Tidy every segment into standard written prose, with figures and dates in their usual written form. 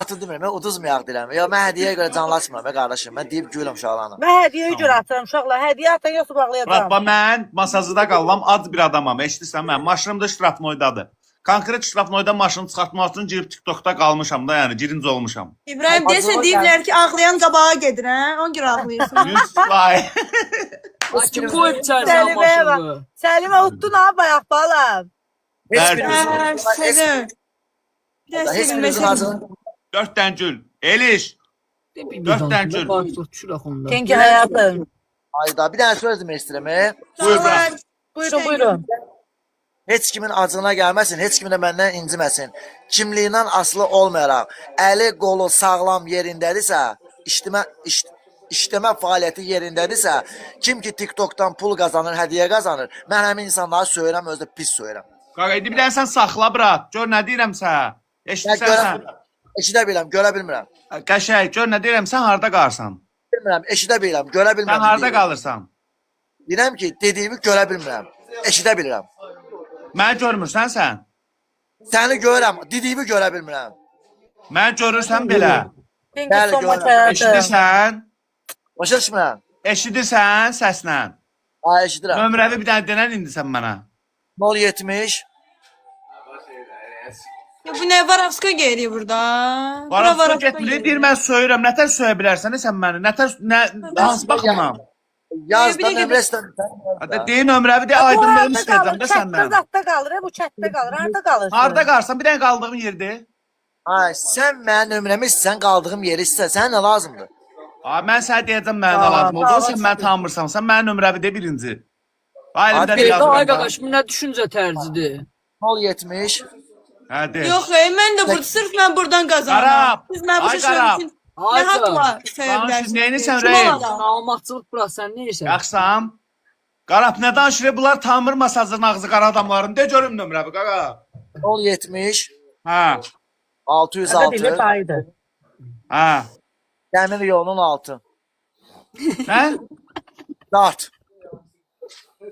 fiyatı demirəm, mən uduzmayaq deyirəm. Ya mən hədiyyəyə görə canlaşmıram qardaşım. Mən deyib gülüm uşaqlarına. Mən hədiyyəyə görə atıram uşaqlar. Hədiyyə atan yoxsa bağlayacağam. Murat, mən masajda qalıram, ad bir adamam. Eşidirsən mən? Maşınım da Ştrafnoydadır. Konkret Ştrafnoyda maşını çıxartmaq üçün girib TikTokda qalmışam da, yəni girinci olmuşam. İbrahim deyəsən deyiblər ki, ağlayan qabağa gedir, hə? Ona görə ağlayırsan. 100%. Kim koyub içərsən maşını? Səlimə uddun ha bayaq balam. Heç birimizin Səlim. heç birimizin acını 4 dənə gül. Eliş. 4 dənə gül. Kenki həyatım. ayda. Bir dənə söz demək istəyirəm. Buyurun, buyurun. Heç kimin acığına gəlməsin, heç kimin də məndən inciməsin. Kimliyindən asılı olmayaraq, əli, qolu sağlam yerindədirsə, işləmə fəaliyyəti yerindədirsə, kim ki TikTokdan pul qazanır, hədiyyə qazanır, mən həmin insanları söyürəm, özü də pis söyürəm. Qaqa, indi bir dənə sən saxla, brat. Gör nə deyirəm sən. Eşidirsən sən. Eşidə biləm, görə bilmirəm. Qəşəng, gör nə deyirəm, sən harda qalırsan? Bilmirəm, eşidə biləm, görə bilmirəm. Sən harda qalırsan? Deyirəm ki, dediyimi görə bilmirəm, eşidə bilirəm. Məni görmürsən sən? Səni görürəm, dediyimi görə bilmirəm. Məni görürsən belə. Kenki Bəli, son görürəm. həyatım. Eşidirsən? Başa düşmürəm. Eşidirsən səslə? Ha, eşidirəm. Nömrəvi bir dənə denən indi sən mənə. 070 Ya bu nə Varavska gəlir burada? Varavska getmir, deyir mən söyürəm. Nətər söyə bilərsən sən məni? Nətər, hansı baxımdan? yazda nömrə istəmirsən. Hətta deyin nömrəvi deyə aydın verim istəyəcəm də Çətdə səndən. zadda qalır, bu çətdə qalır. Harda qalırsın? Harda qalırsan? Bir dənə qaldığım yerdə. Ay, sən mənim nömrəmi istəsən, qaldığım yeri istəsən, sənə nə lazımdır? Ay, mən sənə deyəcəm mənə nə lazım oldu. Sən məni tanımırsan. Sən mənim nömrəvi de birinci. Alimdən Ay yazıram. qaqaş, bu nə düşüncə tərzidir? 070 Hə, de. Yox, mən də burada sırf mən buradan qazanıram. Qarab, Siz mən bu ay şişəm Qarab. üçün Ay nə haqla Qarab. söyə Danış, bilərsiniz? neyini sən Kim rəyim? o adam? Almaqçılıq bura, sən neysən? Yaxsam. Qarab, nə danışır? Bunlar tanımır masajın ağzı qara adamların. De görüm nömrəvi, qaqa. 070 Hə, 606 dili paydı. hə. Dəmir yolunun altı. Hə? Dart.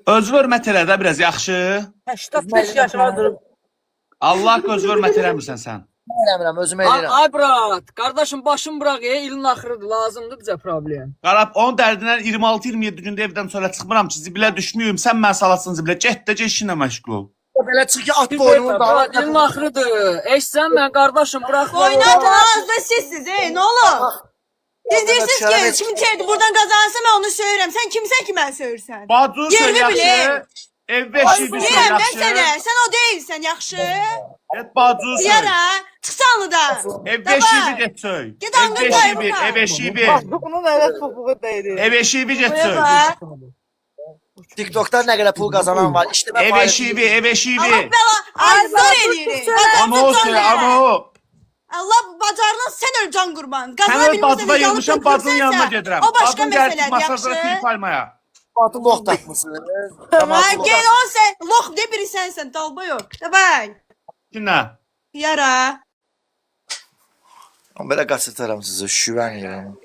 Öz hörmət elə də biraz yaxşı. 85 yaşına durub. Allah göz hörmət eləmirsən sən. Eləmirəm, özümə eləyirəm. Ay brat, qardaşım başım bıraq ilin axırıdır, lazımdır bizə problem. Qarab, onun dərdindən 26-27 gündə evdən sonra çıxmıram ki, zibilə düşmüyüm. Sən mən salasın zibilə. Get də işinlə məşğul ol. Belə çıx ki, at boynumun Brat, da. ilin axırıdır. Eşsən mən qardaşım bıraq. Oynadın ağızda sizsiz, nə olur? Siz deyirsiniz ki, kim içeride buradan kazansa ben onu söylerim. Sen kimsen ki ben söyürsən? Bacı Yerini yaxşı. bilin. Ev beşiği bir Deyirəm mən yaxşı. sənə, sən o deyilsən, yaxşı? Get bacı söy. Yara, çıxsanlıdan. Ev beşiği bir get söy. Get Ev anqır beşiği bir, dayımdan. ev beşiği bir. Bunun elə topuğu deyil. Ev beşiği bir get Buraya söy. bak. TikTok'dan nə qədər pul qazanan var. İşləmə Ev fəaliyyəti- beşiği bir, ev beşiği Allah bir. bela, azlar edirik. Ama o söy, ama o. Allah bacardan sen öl can qurban. Sən Qazana öz bacıma bilmirsən, yığmışam, bacının yanına gedirəm. O başqa Bacın gəlsin məsələdir, masajlara yaxşı? klip almaya. Batı lox tapmısın. Ha, gel o sen, lox de biri sensən, dalba yok. Davay. Kimlə? Yara. Belə qaçırtaram sizə, şüvən yerim.